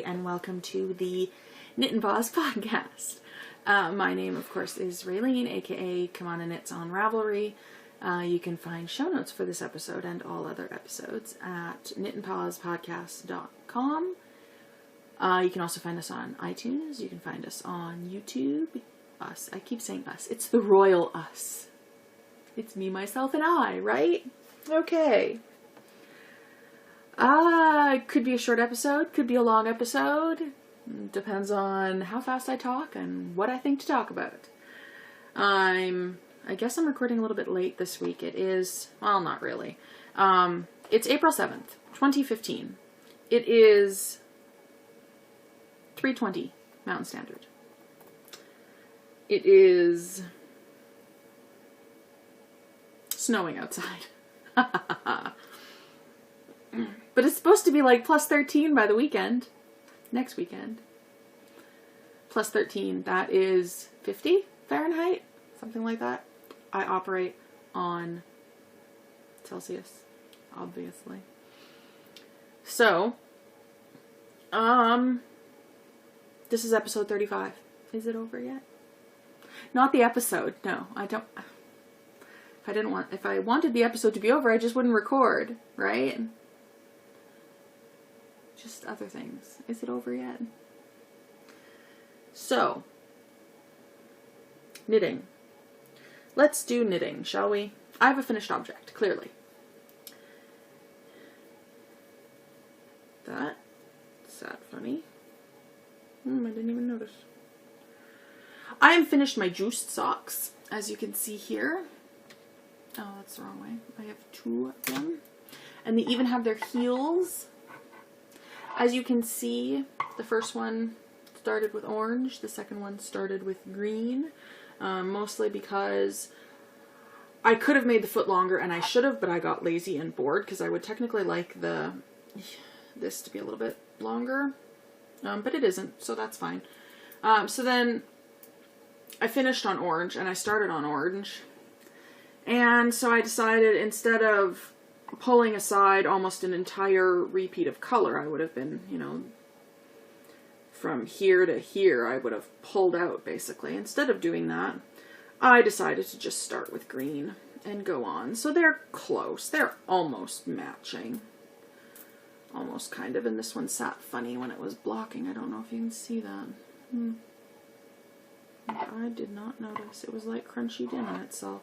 everybody, and welcome to the Knit and Paws podcast. My name, of course, is Raylene, aka Kimana Knits on Ravelry. You can find show notes for this episode and all other episodes at knitandpawspodcast.com. You can also find us on iTunes. You can find us on YouTube. Us. I keep saying us. It's the royal us. It's me, myself, and I, right? Okay. Could be a short episode, could be a long episode. Depends on how fast I talk and what I think to talk about. I guess I'm recording a little bit late this week. It is, well, not really. It's April 7th, 2015. It is 3:20 Mountain Standard. It is snowing outside. But it's supposed to be like plus 13 by the weekend. Next weekend. Plus 13, that is 50 Fahrenheit? Something like that. I operate on Celsius, obviously. So, this is episode 35. Is it over yet? Not the episode. No, I don't. If I wanted the episode to be over, I just wouldn't record, right? Just other things. Is it over yet? So, knitting. Let's do knitting, shall we? I have a finished object, clearly. That's that funny. I didn't even notice. I have finished my juiced socks, as you can see here. Oh, that's the wrong way. I have two of them. And they even have their heels. As you can see, the first one started with orange, the second one started with green, mostly because I could have made the foot longer, and I should have, but I got lazy and bored, because I would technically like this to be a little bit longer, but it isn't, so that's fine. So then I finished on orange, and I started on orange, and so I decided instead of pulling aside almost an entire repeat of color, I would have been, from here to here, I would have pulled out, basically. Instead of doing that, I decided to just start with green and go on. So they're close. They're almost matching. Almost, kind of. And this one sat funny when it was blocking. I don't know if you can see that. I did not notice. It was like crunchy in on itself.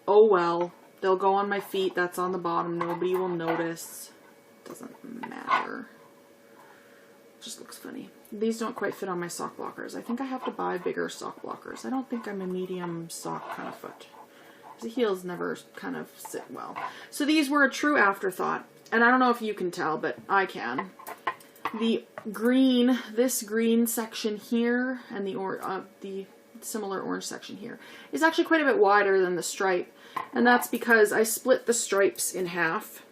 Oh well. They'll go on my feet. That's on the bottom. Nobody will notice. Doesn't matter. Just looks funny. These don't quite fit on my sock blockers. I think I have to buy bigger sock blockers. I don't think I'm a medium sock kind of foot. The heels never kind of sit well. So these were a true afterthought. And I don't know if you can tell, but I can. The green, this green section here, and the similar orange section here, is actually quite a bit wider than the stripe. And that's because I split the stripes in half.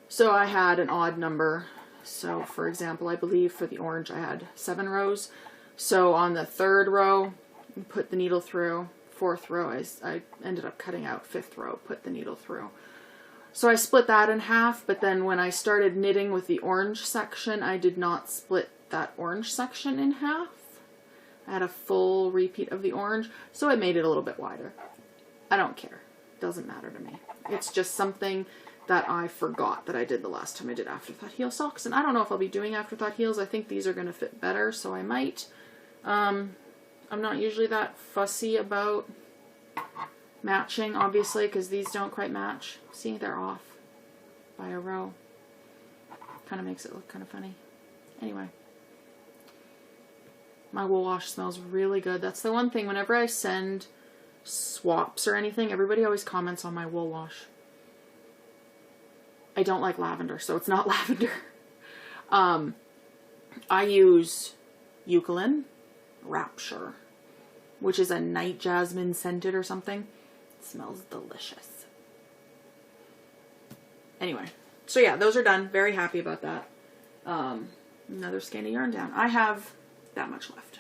So I had an odd number. So for example, I believe for the orange I had 7 rows. So on the 3rd row, put the needle through. 4th row, I ended up cutting out. 5th row, put the needle through. So I split that in half, but then when I started knitting with the orange section, I did not split that orange section in half. I had a full repeat of the orange, so it made it a little bit wider. I don't care. Doesn't matter to me. It's just something that I forgot that I did the last time I did afterthought heel socks. And I don't know if I'll be doing afterthought heels. I think these are going to fit better, so I might. I'm not usually that fussy about matching, obviously, because these don't quite match. See, they're off by a row. Kind of makes it look kind of funny. Anyway. My wool wash smells really good. That's the one thing. Whenever I send swaps or anything, everybody always comments on my wool wash. I don't like lavender, so it's not lavender. I use Eucalyptus Rapture, which is a night jasmine scented or something. It smells delicious. Anyway, so yeah, those are done. Very happy about that. Another skein of yarn down. I have that much left.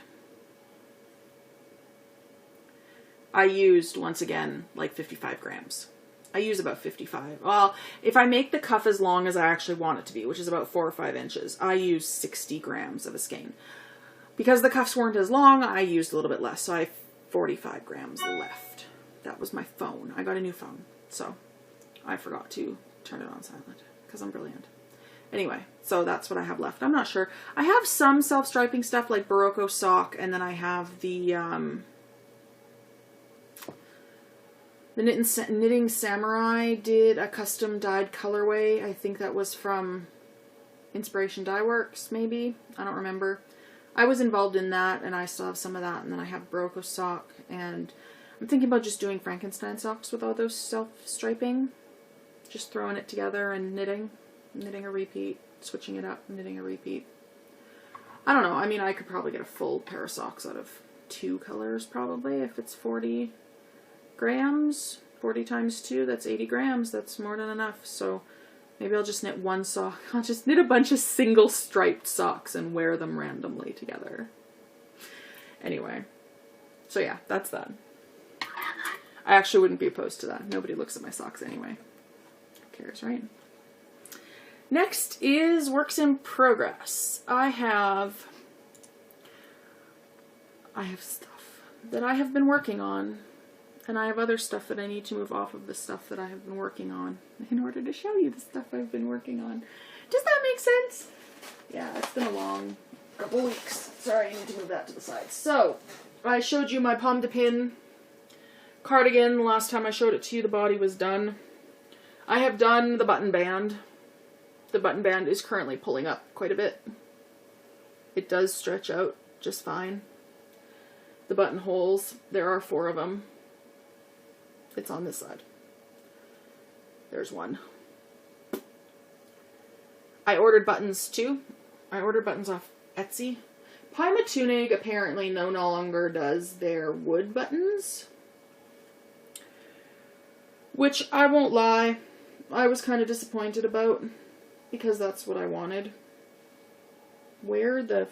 I used, once again, like 55 grams. I use about 55. Well, if I make the cuff as long as I actually want it to be, which is about 4 or 5 inches, I use 60 grams of a skein. Because the cuffs weren't as long, I used a little bit less, so I have 45 grams left. That was my phone. I got a new phone, so I forgot to turn it on silent, because I'm brilliant. Anyway, so that's what I have left. I'm not sure. I have some self-striping stuff, like Barocco sock, and then I have the Knitting Samurai did a custom dyed colorway. I think that was from Inspiration Dye Works, maybe. I don't remember. I was involved in that, and I still have some of that. And then I have Barocco sock, and I'm thinking about just doing Frankenstein socks with all those self-striping. Just throwing it together and knitting a repeat, switching it up, knitting a repeat. I don't know. I mean, I could probably get a full pair of socks out of 2 colors, probably, if it's 40 grams. 40 times 2, that's 80 grams. That's more than enough. So maybe I'll just knit one sock. I'll just knit a bunch of single striped socks and wear them randomly together. Anyway, so yeah, that's that. I actually wouldn't be opposed to that. Nobody looks at my socks anyway. Who cares, right? Next is works in progress. I have stuff that I have been working on, and I have other stuff that I need to move off of the stuff that I have been working on in order to show you the stuff I've been working on. Does that make sense? Yeah, it's been a long couple weeks. Sorry, I need to move that to the side. So, I showed you my pomme de pin cardigan. The last time I showed it to you, the body was done. I have done the button band. The button band is currently pulling up quite a bit. It does stretch out just fine. The buttonholes, there are 4 of them. It's on this side. There's one. I ordered buttons too. I ordered buttons off Etsy. Pymatunig apparently no longer does their wood buttons. Which, I won't lie, I was kind of disappointed about, because that's what I wanted. Where the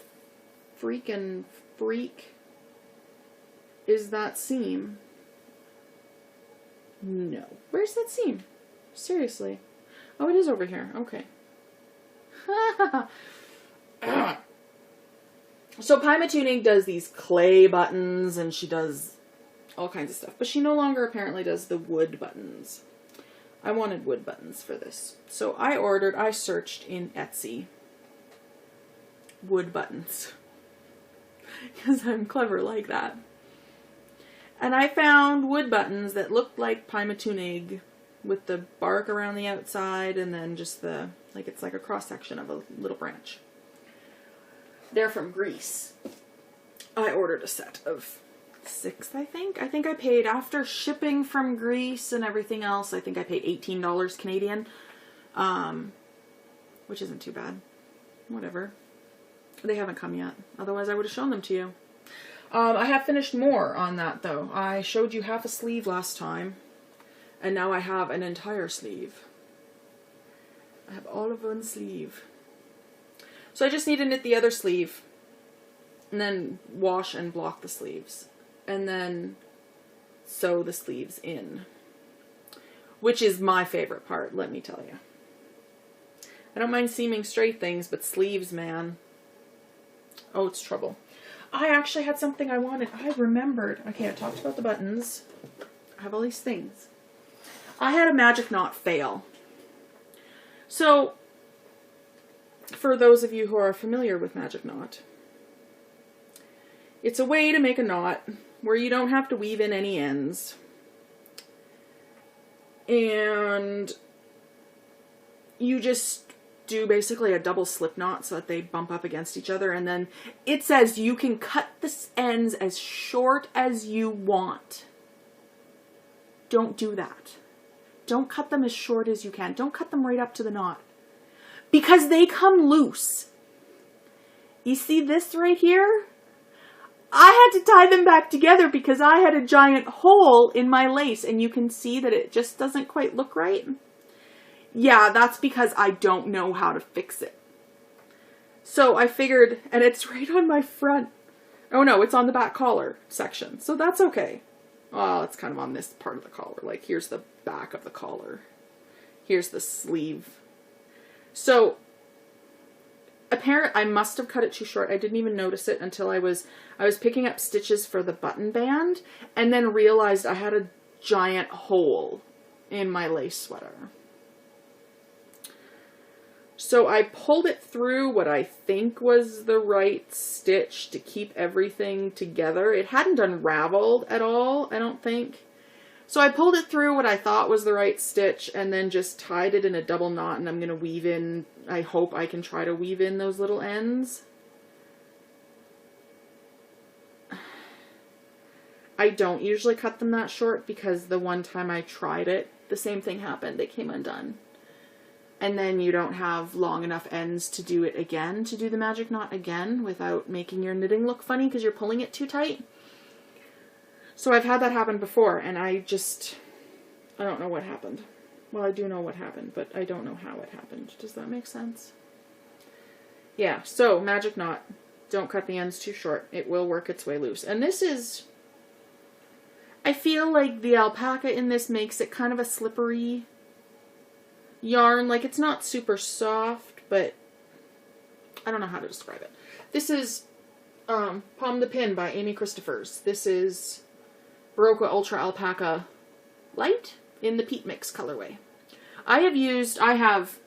freaking freak is that seam? No. Where's that seam? Seriously. Oh, it is over here. Okay. So Pymatunig does these clay buttons, and she does all kinds of stuff. But she no longer apparently does the wood buttons. I wanted wood buttons for this. So I searched in Etsy wood buttons. Because I'm clever like that. And I found wood buttons that looked like Pymatunig with the bark around the outside and then just the, like it's like a cross section of a little branch. They're from Greece. I ordered a set of 6, I think. I think I paid, after shipping from Greece and everything else, I think I paid $18 Canadian. Which isn't too bad. Whatever. They haven't come yet. Otherwise I would have shown them to you. I have finished more on that though. I showed you half a sleeve last time. And now I have an entire sleeve. I have all of one sleeve. So I just need to knit the other sleeve. And then wash and block the sleeves. And then sew the sleeves in. Which is my favorite part, let me tell you. I don't mind seaming straight things, but sleeves, man. Oh, it's trouble. I actually had something I wanted. I remembered. Okay, I talked about the buttons. I have all these things. I had a magic knot fail. So, for those of you who are familiar with magic knot, it's a way to make a knot where you don't have to weave in any ends. And you just do basically a double slip knot so that they bump up against each other, and then it says you can cut the ends as short as you want. Don't do that. Don't cut them as short as you can. Don't cut them right up to the knot, because they come loose. You see this right here? I had to tie them back together because I had a giant hole in my lace, and you can see that it just doesn't quite look right. Yeah, that's because I don't know how to fix it. So I figured, and it's right on my front. Oh no, it's on the back collar section. So that's okay. well, it's kind of on this part of the collar. Like, here's the back of the collar. Here's the sleeve. So, I must have cut it too short. I didn't even notice it until I was picking up stitches for the button band, and then realized I had a giant hole in my lace sweater. So I pulled it through what I think was the right stitch to keep everything together. It hadn't unraveled at all, I don't think. So I pulled it through what I thought was the right stitch and then just tied it in a double knot, and I'm going to weave in, I hope I can try to weave in those little ends. I don't usually cut them that short because the one time I tried it, the same thing happened. They came undone. And then you don't have long enough ends to do it again, to do the magic knot again without making your knitting look funny because you're pulling it too tight. So I've had that happen before, and I don't know what happened. Well, I do know what happened, but I don't know how it happened. Does that make sense? Yeah, so magic knot. Don't cut the ends too short. It will work its way loose. And this is, I feel like the alpaca in this makes it kind of a slippery yarn. Like, it's not super soft, but I don't know how to describe it. This is Pomme de Pin by Amy Christophers. This is Barocca Ultra Alpaca Light in the Peat Mix colorway. I have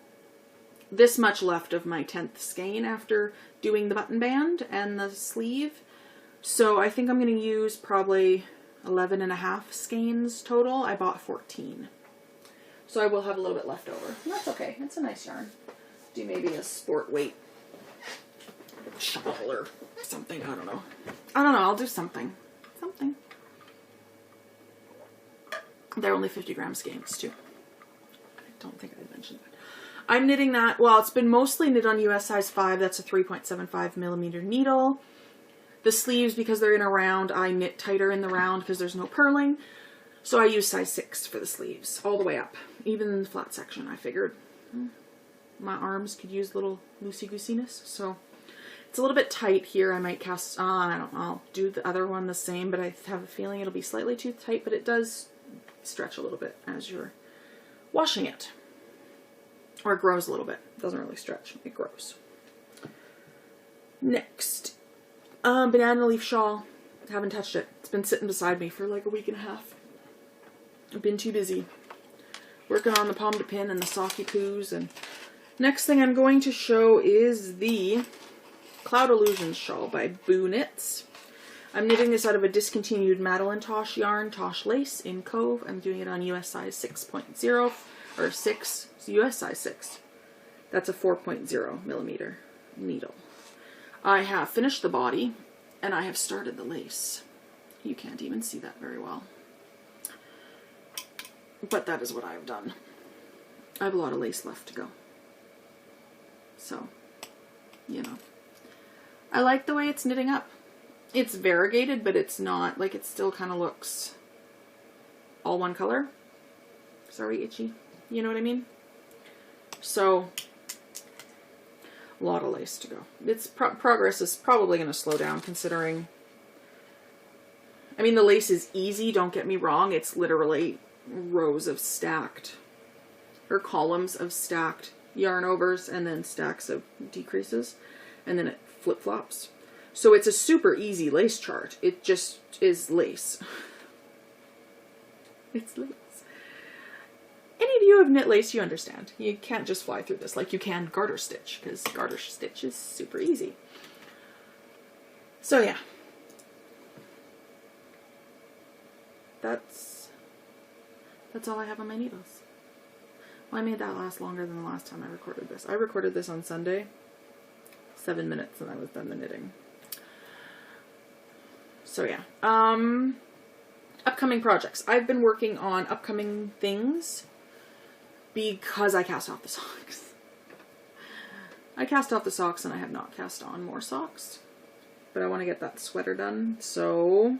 this much left of my 10th skein after doing the button band and the sleeve. So I think I'm going to use probably 11 and a half skeins total. I bought 14. So I will have a little bit left over. And that's okay. It's a nice yarn. Do maybe a sport weight shawl or something. I don't know. I'll do something. They're only 50 gram skeins too. I don't think I mentioned that. I'm knitting that. Well, it's been mostly knit on US size 5. That's a 3.75 millimeter needle. The sleeves, because they're in a round, I knit tighter in the round because there's no purling. So I use size 6 for the sleeves, all the way up. Even the flat section, I figured my arms could use a little loosey-goosiness. So it's a little bit tight here. I might cast on. I don't know. I'll do the other one the same, but I have a feeling it'll be slightly too tight, but it does stretch a little bit as you're washing it. Or it grows a little bit. It doesn't really stretch. It grows. Next, banana leaf shawl. Haven't touched it. It's been sitting beside me for like a week and a half. I've been too busy working on the Pomme de Pin and the Socky Poos. And next thing I'm going to show is the Cloud Illusions shawl by Boo Knits. I'm knitting this out of a discontinued Madeline Tosh yarn, Tosh Lace in Cove. I'm doing it on US size 6.0 or 6, US size 6. That's a 4.0 millimeter needle. I have finished the body and I have started the lace. You can't even see that very well. But that is what I've done. I have a lot of lace left to go. So, you know. I like the way it's knitting up. It's variegated, but it's not, like, it still kind of looks all one color. Sorry, itchy. You know what I mean? So, a lot of lace to go. Its progress is probably going to slow down considering, I mean, the lace is easy, don't get me wrong. It's literally rows of stacked, or columns of stacked yarn overs and then stacks of decreases, and then it flip-flops. So it's a super easy lace chart. It just is lace. It's lace. Any of you have knit lace, you understand. You can't just fly through this like you can garter stitch, because garter stitch is super easy. So yeah. That's all I have on my needles. Well, I made that last longer than the last time I recorded this. I recorded this on Sunday. 7 minutes and I was done the knitting. So yeah. Upcoming projects. I've been working on upcoming things because I cast off the socks. I cast off the socks and I have not cast on more socks. But I want to get that sweater done. So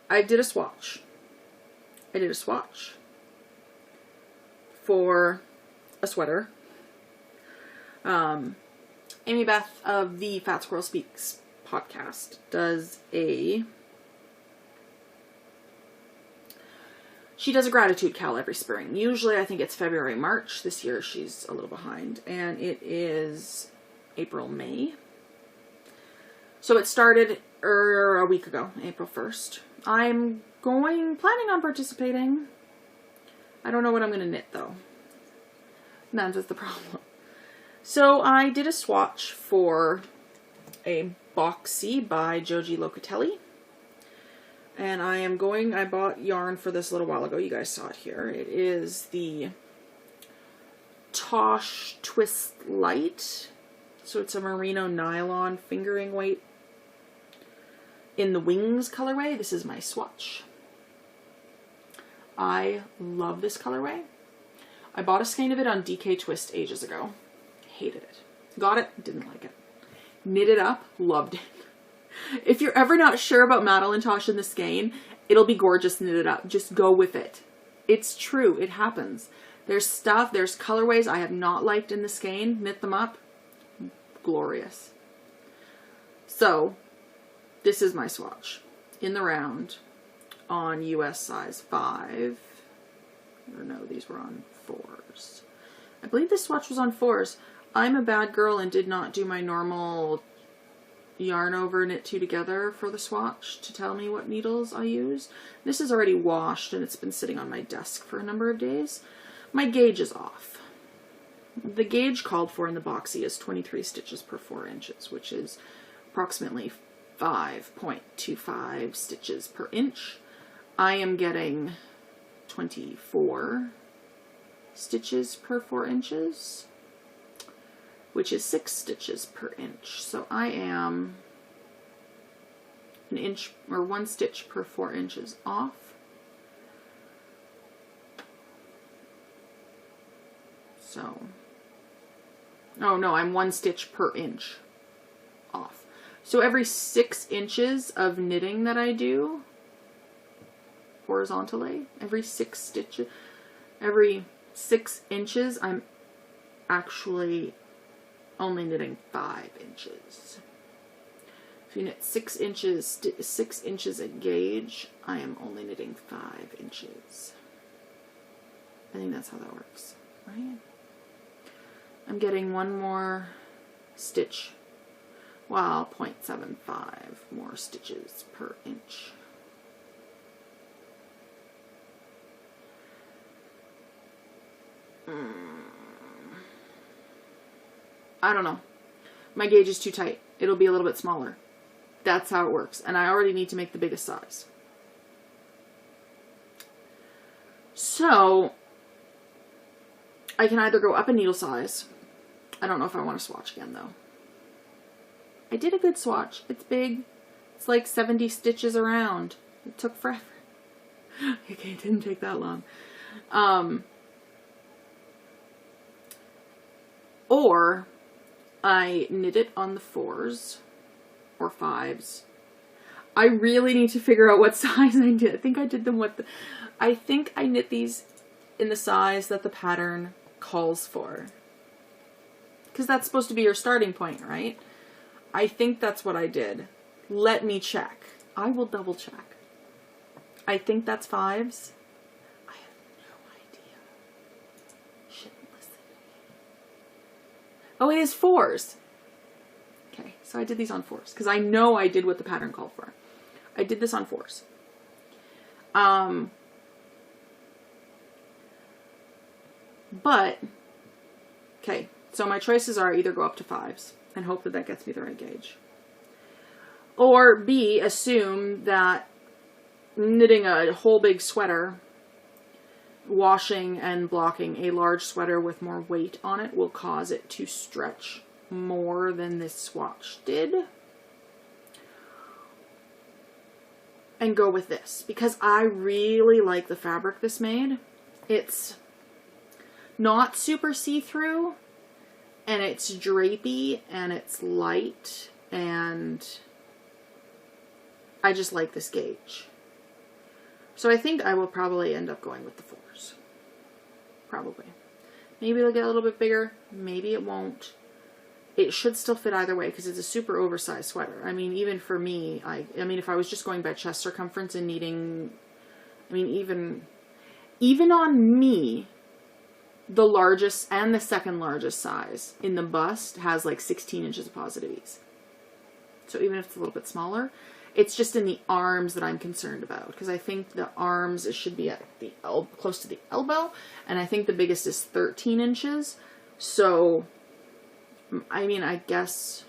I did a swatch. For a sweater. And Amy Beth of the Fat Squirrel Speaks podcast does a gratitude cal every spring. Usually I think it's February, March. This year she's a little behind, and it is April, May. So it started a week ago, April 1st. I'm planning on participating. I don't know what I'm going to knit though. That's the problem. So I did a swatch for a Boxy by Joji Locatelli. And I bought yarn for this a little while ago. You guys saw it here. It is the Tosh Twist Light. So it's a merino nylon fingering weight in the Wings colorway. This is my swatch. I love this colorway. I bought a skein of it on DK Twist ages ago. Hated it. Got it, didn't like it. Knit it up, loved it. If you're ever not sure about Madeline Tosh in the skein, it'll be gorgeous knitted up. Just go with it. It's true, it happens. There's colorways I have not liked in the skein. Knit them up, glorious. So, this is my swatch. In the round, on US size 5. Or no, these were on 4s. I believe this swatch was on 4s. I'm a bad girl and did not do my normal yarn over knit 2 together for the swatch to tell me what needles I use. This is already washed and it's been sitting on my desk for a number of days. My gauge is off. The gauge called for in the Boxy is 23 stitches per 4 inches, which is approximately 5.25 stitches per inch. I am getting 24 stitches per 4 inches, which is 6 stitches per inch. So I am an inch or 1 stitch per 4 inches off. So, oh no, I'm 1 stitch per inch off. So every 6 inches of knitting that I do horizontally, every 6 inches, I'm actually only knitting 5 inches. If you knit 6 inches at gauge, I am only knitting 5 inches. I think that's how that works, right? I'm getting 1 more stitch, well, 0.75 more stitches per inch. I don't know. My gauge is too tight. It'll be a little bit smaller. That's how it works. And I already need to make the biggest size. So, I can either go up a needle size. I don't know if I want to swatch again, though. I did a good swatch. It's big. It's like 70 stitches around. It took forever. Okay, it didn't take that long. Or I knit it on the 4s or 5s. I really need to figure out what size I did. I think I did them I think I knit these in the size that the pattern calls for. Because that's supposed to be your starting point, right? I think that's what I did. Let me check. I will double check. I think that's 5s. I have no idea. Shouldn't listen. Oh, it is 4s. Okay, so I did these on 4s. Because I know I did what the pattern called for. I did this on 4s. But, okay, so my choices are either go up to 5s and hope that that gets me the right gauge. Or B, assume that knitting a whole big sweater, washing and blocking a large sweater with more weight on it will cause it to stretch more than this swatch did. And go with this, because I really like the fabric this made. It's not super see-through, and it's drapey, and it's light, and I just like this gauge. So I think I will probably end up going with the 4s. Probably. Maybe it'll get a little bit bigger, maybe it won't. it should still fit either way because it's a super oversized sweater. I mean, even for me, I mean, if I was just going by chest circumference and needing, I mean, even on me, the largest and the second largest size in the bust has like 16 inches of positive ease. So even if it's a little bit smaller, it's just in the arms that I'm concerned about, because I think the arms, it should be at the close to the elbow, and I think the biggest is 13 inches. So, I mean, I guess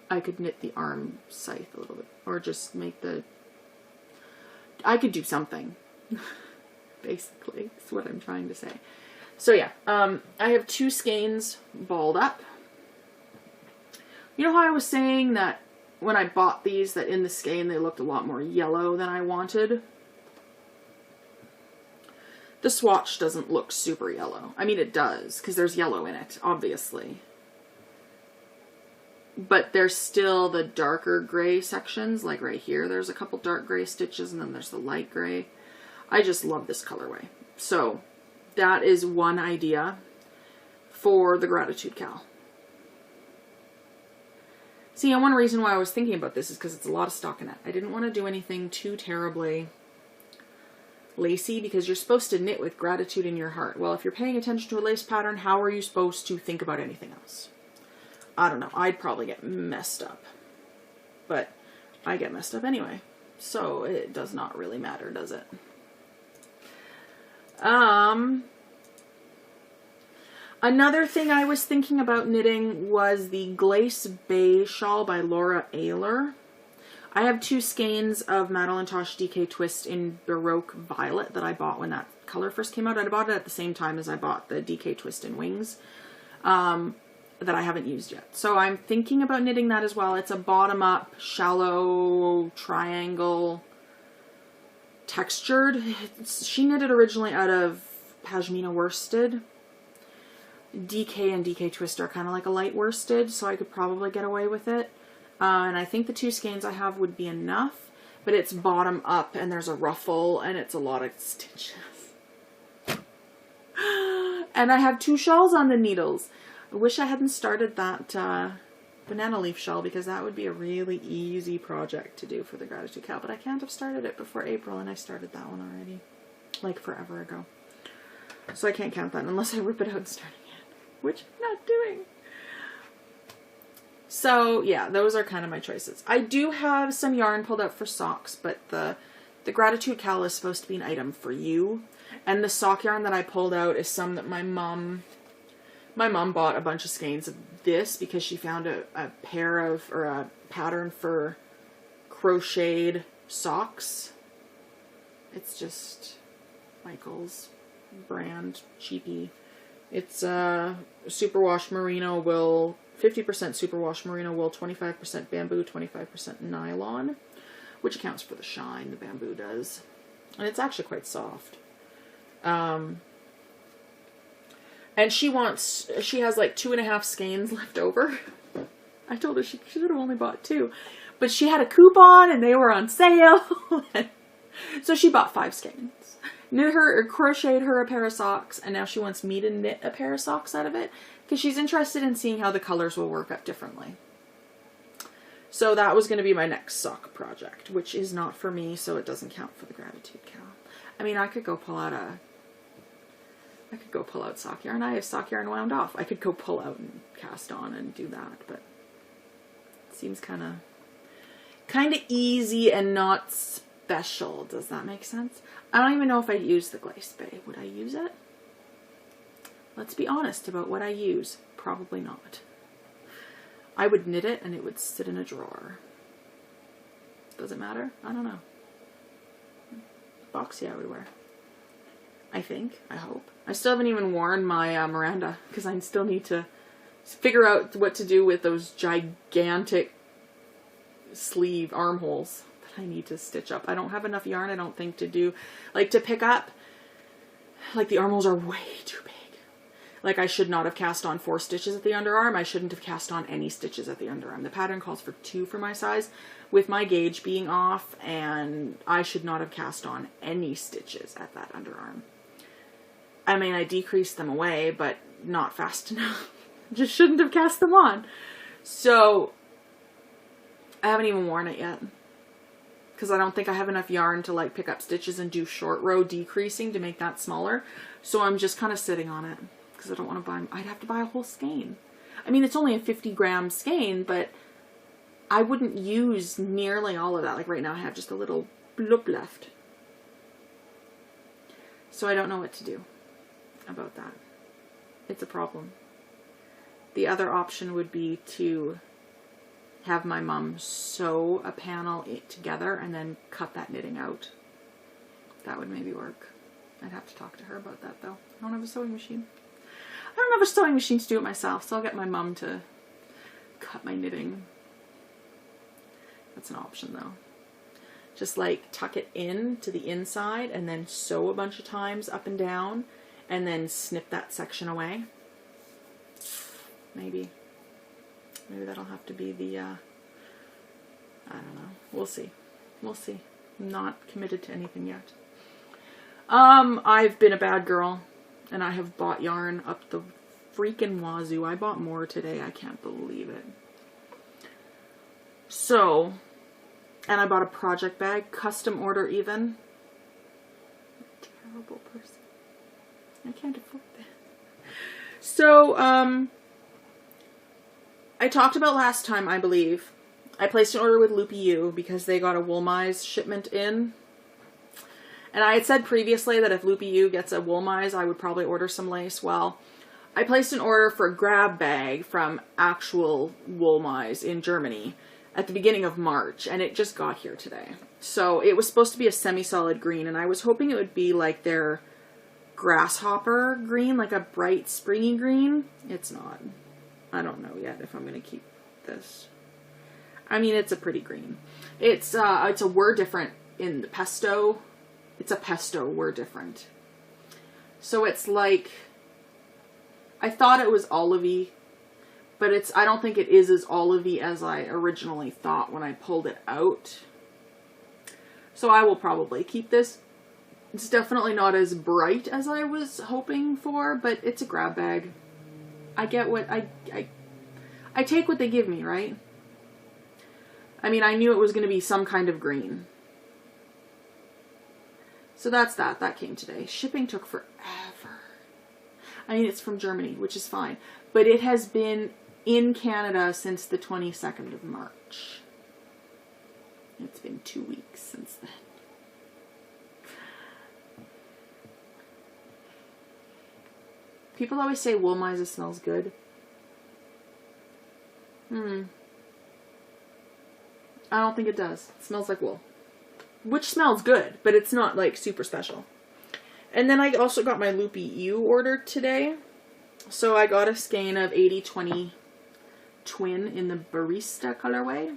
I could knit the arm scythe a little bit, or just make I could do something, basically, is what I'm trying to say. So yeah, I have 2 skeins balled up. You know how I was saying that when I bought these, that in the skein they looked a lot more yellow than I wanted? The swatch doesn't look super yellow. I mean, it does, because there's yellow in it, obviously. But there's still the darker gray sections, like right here. There's a couple dark gray stitches, and then there's the light gray. I just love this colorway. So, that is one idea for the Gratitude Cal. See, and one reason why I was thinking about this is because it's a lot of stockinette. I didn't want to do anything too terribly lacy, because you're supposed to knit with gratitude in your heart. Well, if you're paying attention to a lace pattern, how are you supposed to think about anything else? I don't know. I'd probably get messed up. But I get messed up anyway. So it does not really matter, does it? Another thing I was thinking about knitting was the Glace Bay shawl by Laura Ayler. I have 2 skeins of Madeline Tosh DK Twist in Baroque Violet that I bought when that color first came out. I bought it at the same time as I bought the DK Twist in Wings that I haven't used yet. So I'm thinking about knitting that as well. It's a bottom-up, shallow, triangle, textured. She knitted originally out of Pashmina worsted. DK and DK Twist are kind of like a light worsted, so I could probably get away with it. And I think the 2 skeins I have would be enough, but it's bottom up and there's a ruffle and it's a lot of stitches. And I have 2 shawls on the needles. I wish I hadn't started that banana leaf shawl, because that would be a really easy project to do for the Gratitude Cal, but I can't have started it before April, and I started that one already, like forever ago. So I can't count that unless I rip it out and start again, which I'm not doing. So yeah, those are kind of my choices. I do have some yarn pulled out for socks, but the Gratitude Cal is supposed to be an item for you. And the sock yarn that I pulled out is some that my mom bought a bunch of skeins of this because she found a pattern for crocheted socks. It's just Michael's brand, cheapy. It's superwash merino wool, 50% superwash merino wool, 25% bamboo, 25% nylon, which accounts for the shine the bamboo does. And it's actually quite soft. And she has like 2.5 skeins left over. I told her she should have only bought 2. But she had a coupon and they were on sale. So she bought 5 skeins. Crocheted her a pair of socks, and now she wants me to knit a pair of socks out of it because she's interested in seeing how the colors will work up differently. So that was going to be my next sock project, which is not for me, so it doesn't count for the Gratitude Cal. I mean, I could go pull out sock yarn. I have sock yarn wound off. I could go pull out and cast on and do that, but it seems kind of easy and not special. Does that make sense? I don't even know if I'd use the Glace Bay. Would I use it? Let's be honest about what I use. Probably not. I would knit it and it would sit in a drawer. Does it matter? I don't know. Boxy I would wear. I think. I hope. I still haven't even worn my Miranda because I still need to figure out what to do with those gigantic sleeve armholes that I need to stitch up. I don't have enough yarn, I don't think, to do, like, to pick up. Like, the armholes are way too big. Like, I should not have cast on 4 stitches at the underarm. I shouldn't have cast on any stitches at the underarm. The pattern calls for 2 for my size, with my gauge being off, and I should not have cast on any stitches at that underarm. I mean, I decreased them away, but not fast enough. Just shouldn't have cast them on. So I haven't even worn it yet. Because I don't think I have enough yarn to like pick up stitches and do short row decreasing to make that smaller. So I'm just kind of sitting on it. Because I don't want to buy, I'd have to buy a whole skein. I mean, it's only a 50-gram skein, but I wouldn't use nearly all of that. Like right now I have just a little bloop left. So I don't know what to do about that. It's a problem. The other option would be to have my mom sew a panel together and then cut that knitting out. That would maybe work. I'd have to talk to her about that though. I don't have a sewing machine. I don't have a sewing machine to do it myself, so I'll get my mom to cut my knitting. That's an option though. Just like tuck it in to the inside and then sew a bunch of times up and down and then snip that section away. Maybe that'll have to be the, I don't know. We'll see. We'll see. I'm not committed to anything yet. I've been a bad girl and I have bought yarn up the freaking wazoo. I bought more today. I can't believe it. So, and I bought a project bag, custom order even. Terrible person. I can't afford that. So, I talked about last time, I believe, I placed an order with Loopy U because they got a Woolmize shipment in. And I had said previously that if Loopy U gets a Woolmize, I would probably order some lace. Well, I placed an order for a grab bag from actual Woolmize in Germany at the beginning of March, and it just got here today. So it was supposed to be a semi-solid green, and I was hoping it would be like their grasshopper green, like a bright springy green. It's not. I don't know yet if I'm going to keep this. I mean, it's a pretty green. It's a We're Different in the pesto. It's a pesto We're Different. So it's like, I thought it was olivey, but I don't think it is as olivey as I originally thought when I pulled it out. So I will probably keep this. It's definitely not as bright as I was hoping for, but it's a grab bag. I get what I take what they give me, right? I mean, I knew it was going to be some kind of green. So that's that. That came today. Shipping took forever. I mean, it's from Germany, which is fine. But it has been in Canada since the 22nd of March. It's been 2 weeks since then. People always say Woolmize smells good. I don't think it does. It smells like wool. Which smells good, but it's not like super special. And then I also got my Loopy U ordered today. So I got a skein of 80/20 twin in the barista colorway.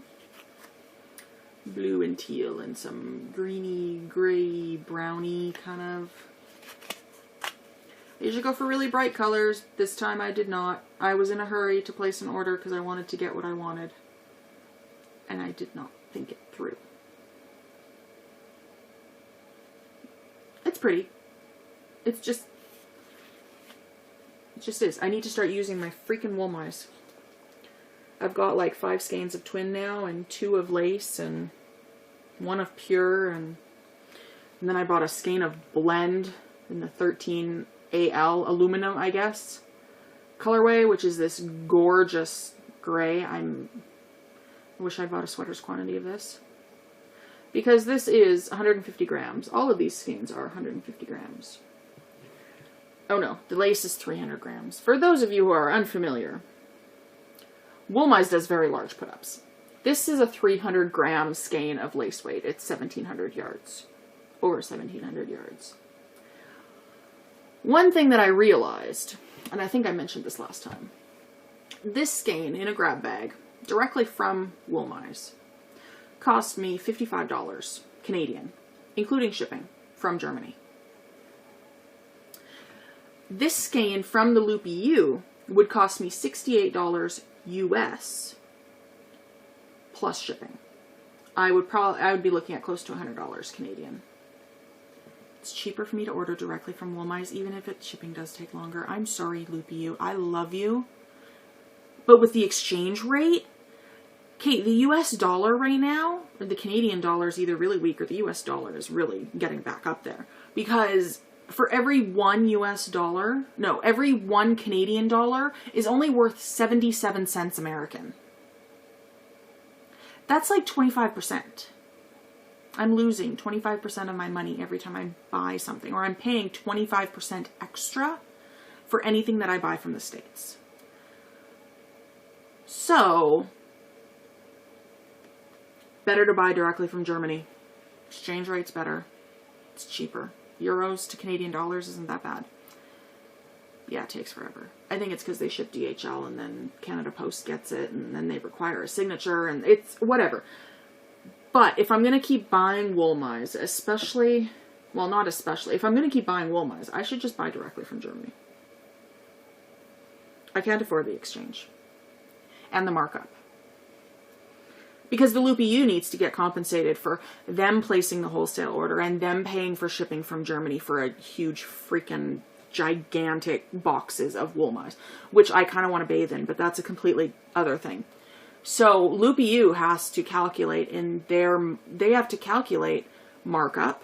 Blue and teal and some greeny, gray, browny kind of. I usually go for really bright colors. This time I did not. I was in a hurry to place an order because I wanted to get what I wanted. And I did not think it through. It's pretty. It just is. I need to start using my freaking Woolmize. I've got like 5 skeins of twin now and 2 of lace and 1 of pure and then I bought a skein of blend in the 13 AL aluminum, I guess, colorway, which is this gorgeous gray. I wish I bought a sweater's quantity of this. Because this is 150 grams. All of these skeins are 150 grams. Oh no, the lace is 300 grams. For those of you who are unfamiliar, Woolmize does very large put-ups. This is a 300 gram skein of lace weight. It's 1,700 yards. Over 1,700 yards. One thing that I realized, and I think I mentioned this last time, this skein in a grab bag, directly from Woolmize, cost me $55 Canadian, including shipping, from Germany. This skein from the Loopy U would cost me $68 US plus shipping. I would be looking at close to $100 Canadian. It's cheaper for me to order directly from Woolmize, even if shipping does take longer. I'm sorry, Loopy U. I love you, But with the exchange rate, okay, the US dollar right now, or the Canadian dollar is either really weak or the US dollar is really getting back up there. Because for every $1 US, no, every $1 Canadian dollar is only worth 77 cents American. That's like 25%. I'm losing 25% of my money every time I buy something, or I'm paying 25% extra for anything that I buy from the States. So, better to buy directly from Germany. Exchange rate's better. It's cheaper. Euros to Canadian dollars isn't that bad. Yeah, it takes forever. I think it's because they ship DHL and then Canada Post gets it and then they require a signature and it's whatever. But if I'm going to keep buying Woolmize, especially, well, not especially, if I'm going to keep buying Woolmize, I should just buy directly from Germany. I can't afford the exchange and the markup. Because the Loopy U needs to get compensated for them placing the wholesale order and them paying for shipping from Germany for a huge freaking gigantic boxes of Woolmize, which I kind of want to bathe in, but that's a completely other thing. So Loopy U has to calculate they have to calculate markup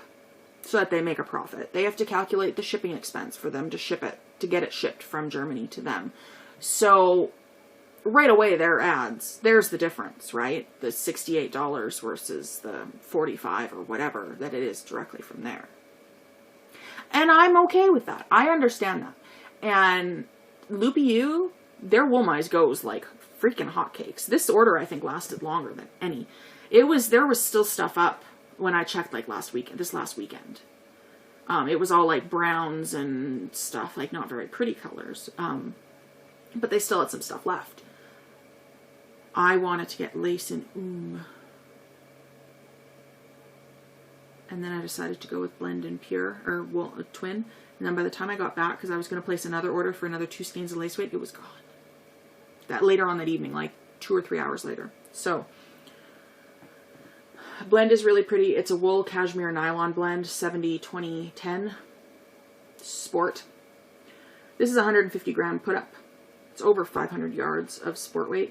so that they make a profit. They have to calculate the shipping expense for them to ship it, to get it shipped from Germany to them. So right away, their ads, there's the difference, right? The $68 versus the $45 or whatever that it is directly from there. And I'm okay with that. I understand that. And Loopy U, their Woolmize goes like freaking hotcakes. This order, I think, lasted longer than any. There was still stuff up when I checked like this last weekend. It was all like browns and stuff, like not very pretty colors. But they still had some stuff left. I wanted to get lace and and then I decided to go with Blend and Pure, or well, a Twin. And then by the time I got back, because I was going to place another order for another 2 skeins of lace weight, it was gone. That later on that evening, like 2 or 3 hours later. So, Blend is really pretty. It's a wool cashmere nylon blend, 70-20-10 sport. This is 150 gram put up. It's over 500 yards of sport weight.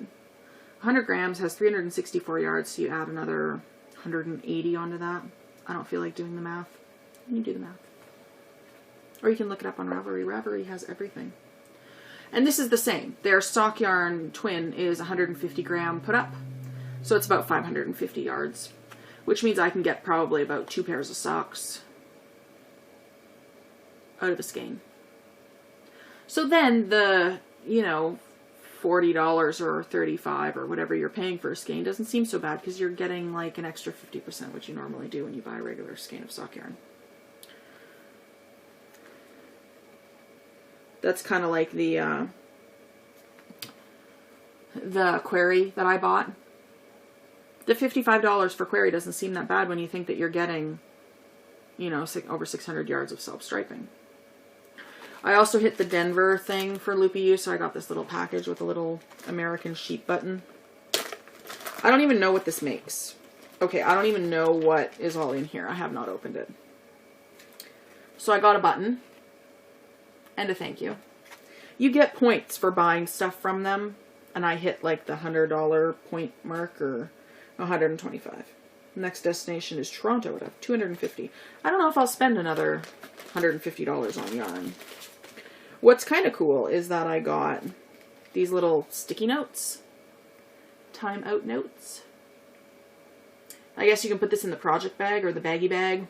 100 grams has 364 yards, so you add another 180 onto that. I don't feel like doing the math. You can do the math. Or you can look it up on Ravelry. Ravelry has everything. And this is the same. Their stock yarn Twin is 150 gram put up. So it's about 550 yards. Which means I can get probably about 2 pairs of socks out of a skein. So then the, $40 or $35 or whatever you're paying for a skein doesn't seem so bad because you're getting like an extra 50%, which you normally do when you buy a regular skein of sock yarn. That's kind of like the Query that I bought. The $55 for Query doesn't seem that bad when you think that you're getting, over 600 yards of self-striping. I also hit the Denver thing for Loopy U, so I got this little package with a little American sheep button. I don't even know what this makes. Okay, I don't even know what is all in here. I have not opened it. So I got a button and a thank you. You get points for buying stuff from them, and I hit like the $100 point mark, or 125. Next destination is Toronto at 250. I don't know if I'll spend another $150 on yarn. What's kind of cool is that I got these little sticky notes, time out notes. I guess you can put this in the project bag or the baggy bag,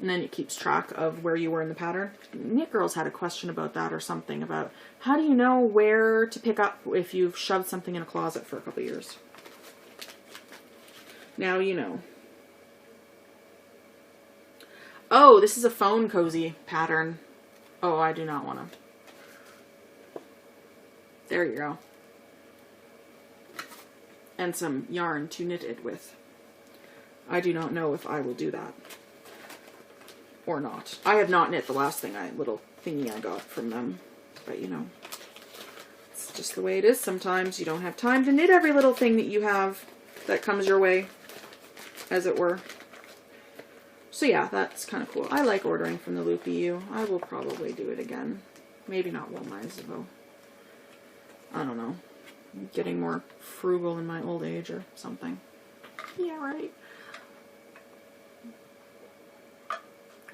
and then it keeps track of where you were in the pattern. Knit Girls had a question about that or something, about how do you know where to pick up if you've shoved something in a closet for a couple years. Now you know. Oh, this is a phone cozy pattern. Oh, I do not want to. There you go. And some yarn to knit it with. I do not know if I will do that. Or not. I have not knit the last little thingy I got from them. But it's just the way it is sometimes. You don't have time to knit every little thing that you have that comes your way, as it were. So yeah, that's kind of cool. I like ordering from the Loopy U. I will probably do it again. Maybe not Woolmize though. I don't know, getting more frugal in my old age or something. Yeah, right.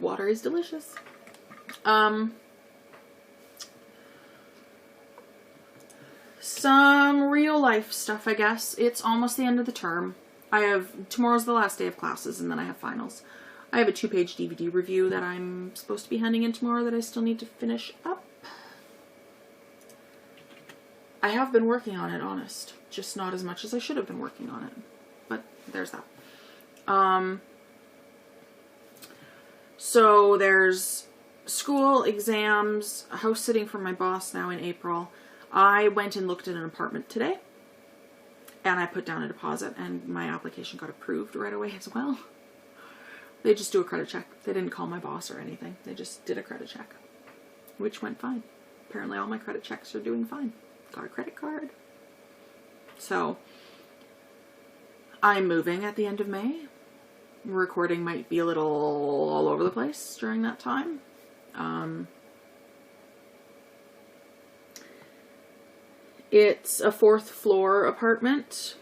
Water is delicious. Some real life stuff, I guess. It's almost the end of the term. Tomorrow's the last day of classes, and then I have finals. I have a 2-page DVD review that I'm supposed to be handing in tomorrow that I still need to finish up. I have been working on it, honest. Just not as much as I should have been working on it. But there's that. So there's school, exams, house sitting for my boss now in April. I went and looked at an apartment today, and I put down a deposit, and my application got approved right away as well. They just do a credit check. They didn't call my boss or anything. They just did a credit check, which went fine. Apparently all my credit checks are doing fine. Got a credit card. So I'm moving at the end of May. Recording might be a little all over the place during that time. It's a 4th floor apartment,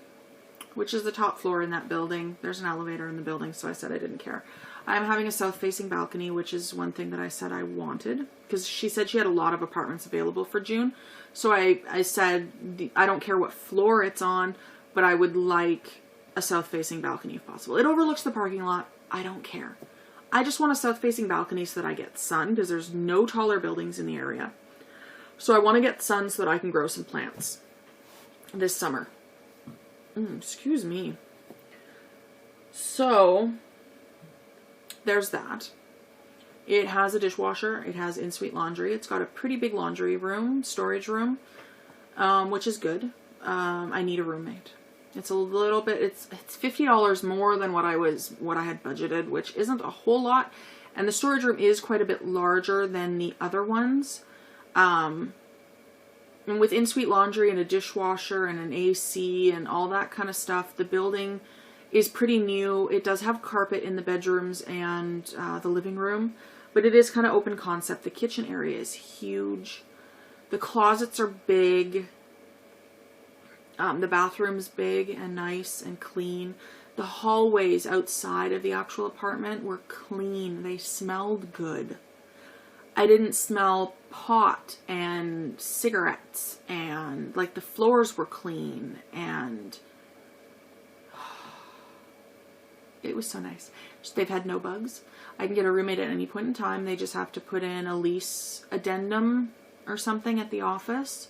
which is the top floor in that building. There's an elevator in the building, so I said I didn't care. I'm having a south-facing balcony, which is one thing that I said I wanted, because she said she had a lot of apartments available for June. So I said, I don't care what floor it's on, but I would like a south-facing balcony if possible. It overlooks the parking lot. I don't care. I just want a south-facing balcony so that I get sun, because there's no taller buildings in the area. So I want to get sun so that I can grow some plants this summer. Excuse me. So there's that. It has a dishwasher. It has in-suite laundry. It's got a pretty big laundry room, storage room, which is good. I need a roommate. It's a little bit, it's $50 more than what I had budgeted, which isn't a whole lot. And the storage room is quite a bit larger than the other ones. And with in-suite laundry and a dishwasher and an AC and all that kind of stuff, the building is pretty new. It does have carpet in the bedrooms and the living room, but it is kind of open concept. The kitchen area is huge. The closets are big. The bathroom's big and nice and clean. The hallways outside of the actual apartment were clean. They smelled good. I didn't smell pot and cigarettes, and like the floors were clean, and it was so nice. They've had no bugs. I can get a roommate at any point in time. They just have to put in a lease addendum or something at the office.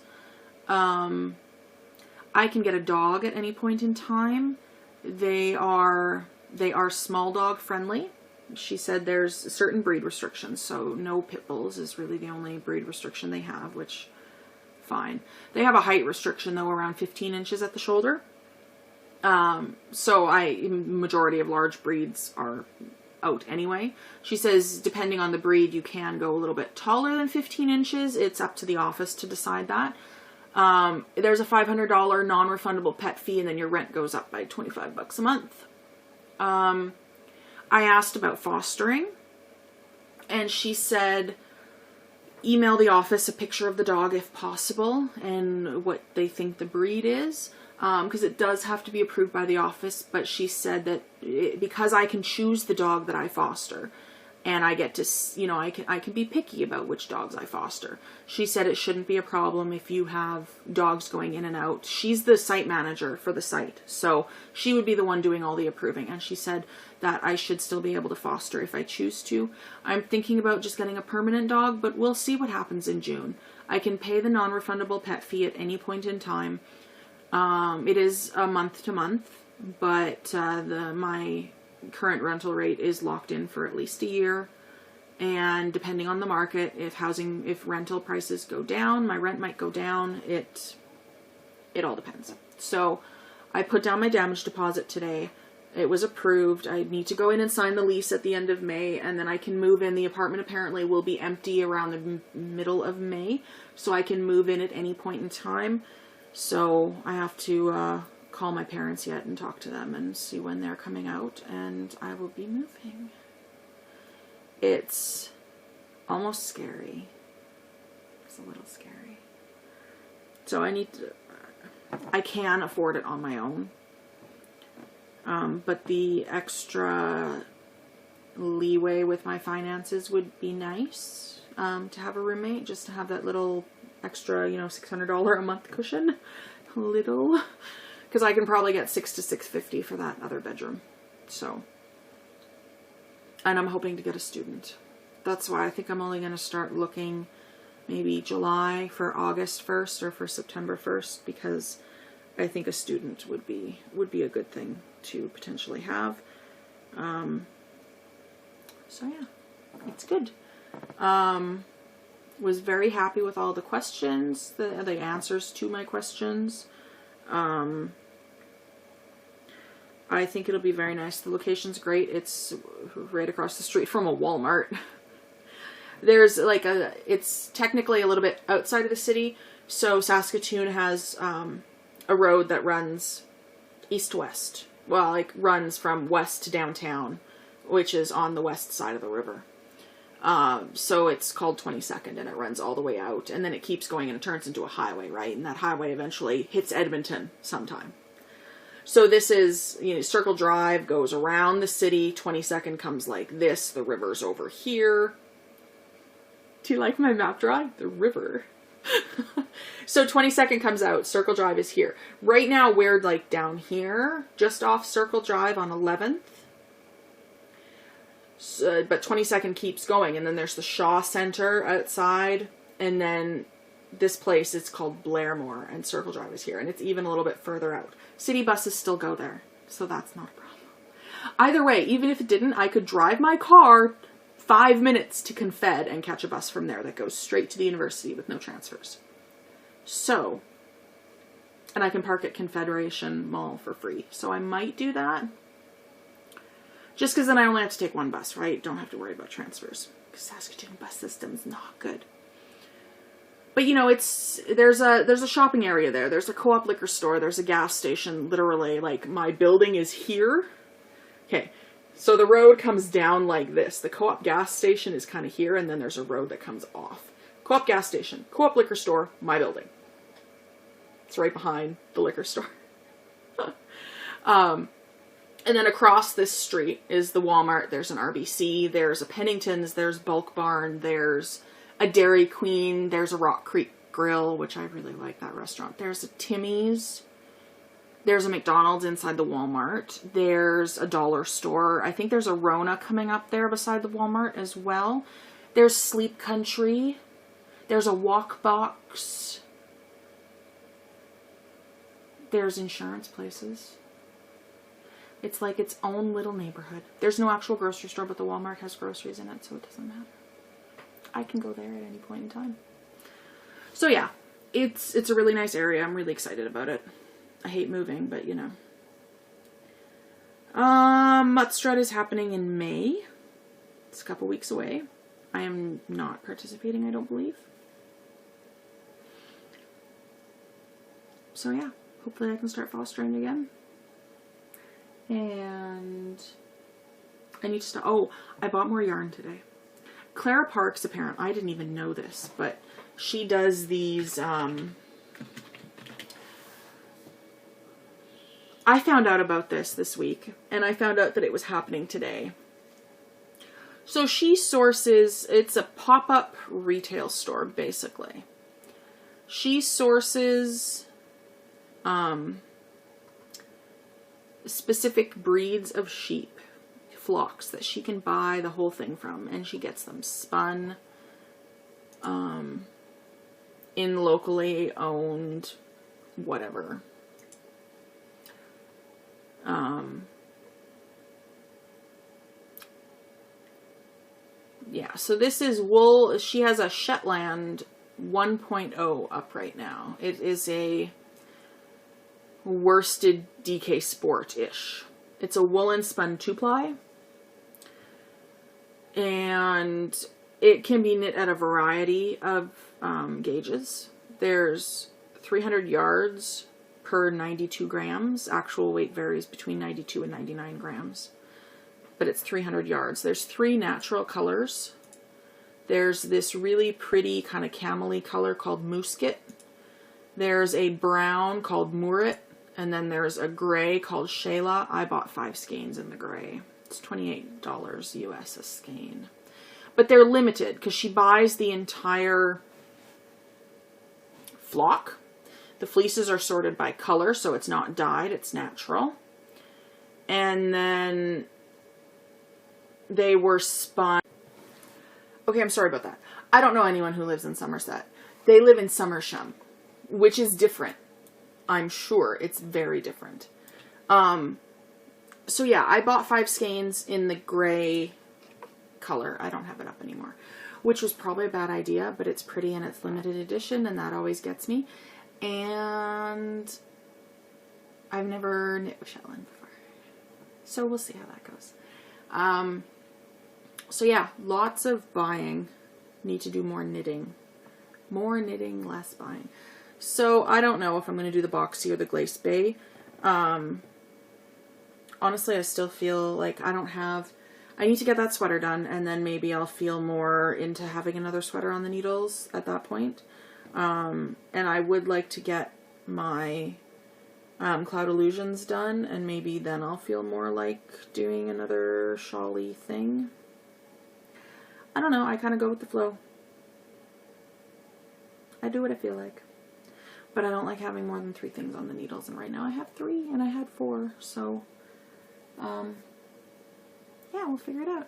I can get a dog at any point in time. They are small dog friendly. She said there's certain breed restrictions, so no pit bulls is really the only breed restriction they have, which, fine. They have a height restriction, though, around 15 inches at the shoulder. So majority of large breeds are out anyway. She says, depending on the breed, you can go a little bit taller than 15 inches. It's up to the office to decide that. There's a $500 non-refundable pet fee, and then your rent goes up by $25 a month. I asked about fostering, and she said, email the office a picture of the dog if possible, and what they think the breed is, because it does have to be approved by the office, but she said that because I can choose the dog that I foster, and I get to, I can be picky about which dogs I foster. She said it shouldn't be a problem if you have dogs going in and out. She's the site manager for the site, so she would be the one doing all the approving. And she said that I should still be able to foster if I choose to. I'm thinking about just getting a permanent dog, but we'll see what happens in June. I can pay the non-refundable pet fee at any point in time. It is a month to month, but my current rental rate is locked in for at least a year, and depending on the market, if rental prices go down, my rent might go down. It all depends. So I put down my damage deposit today. It was approved. I need to go in and sign the lease at the end of May, and then I can move in. The apartment apparently will be empty around the middle of May, so I can move in at any point in time. So I have to call my parents yet and talk to them and see when they're coming out, and I will be moving. It's almost scary. It's a little scary. So I can afford it on my own. But the extra leeway with my finances would be nice, to have a roommate, just to have that little extra, $600 a month cushion. A little. Because I can probably get $600 to $650 for that other bedroom. So. And I'm hoping to get a student. That's why I think I'm only going to start looking maybe July for August 1st or for September 1st, because I think a student would be a good thing to potentially have. So yeah, it's good. Was very happy with all the questions, the answers to my questions. I think it'll be very nice. The location's great. It's right across the street from a Walmart. There's like it's technically a little bit outside of the city. So Saskatoon has a road that runs east to west. Well, like runs from west to downtown, which is on the west side of the river. So it's called 22nd, and it runs all the way out, and then it keeps going and it turns into a highway, right? And that highway eventually hits Edmonton sometime. So this is, Circle Drive goes around the city, 22nd comes like this, the river's over here. Do you like my map drawing? The river. So 22nd comes out, Circle Drive is here. Right now we're like down here, just off Circle Drive on 11th. So, but 22nd keeps going, and then there's the Shaw Center outside, and then this place is called Blairmore, and Circle Drive is here, and it's even a little bit further out. City buses still go there, so that's not a problem. Either way, even if it didn't, I could drive my car 5 minutes to Confed and catch a bus from there that goes straight to the university with no transfers. So, and I can park at Confederation Mall for free, so I might do that. Just because then I only have to take one bus, right? Don't have to worry about transfers. Because Saskatoon bus system's not good. But there's a shopping area there. There's a Co-op liquor store. There's a gas station. Literally, like, my building is here. Okay, so the road comes down like this. The Co-op gas station is kind of here, and then there's a road that comes off. Co-op gas station, Co-op liquor store, my building. It's right behind the liquor store. And then across this street is the Walmart. There's an RBC. There's a Pennington's. There's Bulk Barn. There's a Dairy Queen. There's a Rock Creek Grill, which I really like that restaurant. There's a Timmy's. There's a McDonald's inside the Walmart. There's a dollar store. I think there's a Rona coming up there beside the Walmart as well. There's Sleep Country. There's a Walk Box. There's insurance places. It's like its own little neighborhood. There's no actual grocery store, but the Walmart has groceries in it, so it doesn't matter. I can go there at any point in time. So yeah, it's a really nice area. I'm really excited about it. I hate moving, but Muttstrut is happening in May. It's a couple weeks away. I am not participating, I don't believe. So yeah, hopefully I can start fostering again. And I need to stop. Oh, I bought more yarn today. Clara Parks, apparently, I didn't even know this, but she does these, I found out about this week, and I found out that it was happening today. So she sources, it's a pop-up retail store, basically. She sources, specific breeds of sheep, flocks that she can buy the whole thing from, and she gets them spun in locally owned whatever. Yeah, so this is wool. She has a Shetland 1.0 up right now. It is a worsted DK Sport-ish. It's a woolen spun 2-ply. And it can be knit at a variety of gauges. There's 300 yards per 92 grams. Actual weight varies between 92 and 99 grams. But it's 300 yards. There's 3 natural colors. There's this really pretty kind of camel-y color called Mousket. There's a brown called Murit, and then there's a gray called Shayla. I bought 5 skeins in the gray. It's $28 US a skein. But they're limited because she buys the entire flock. The fleeces are sorted by color, so it's not dyed, it's natural. And then they were spun. Okay, I'm sorry about that. I don't know anyone who lives in Somerset. They live in Somersham, which is different. I'm sure it's very different. So yeah, I bought 5 skeins in the gray color. I don't have it up anymore, which was probably a bad idea, but it's pretty and it's limited edition, and that always gets me. And I've never knit with Shetland before, so we'll see how that goes. So yeah, lots of buying. Need to do more knitting. More knitting, less buying. So I don't know if I'm going to do the boxy or the Glace Bay. Honestly, I still feel like I need to get that sweater done, and then maybe I'll feel more into having another sweater on the needles at that point. And I would like to get my Cloud Illusions done, and maybe then I'll feel more like doing another shawl-y thing. I don't know, I kind of go with the flow. I do what I feel like. But I don't like having more than 3 things on the needles, and right now I have 3 and I had 4, so yeah, we'll figure it out.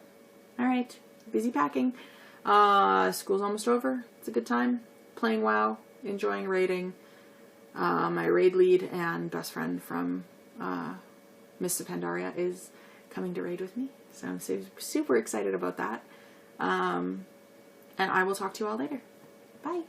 Alright, busy packing. School's almost over. It's a good time. Playing WoW, enjoying raiding. My raid lead and best friend from Mists of Pandaria is coming to raid with me, so I'm super excited about that. And I will talk to you all later. Bye.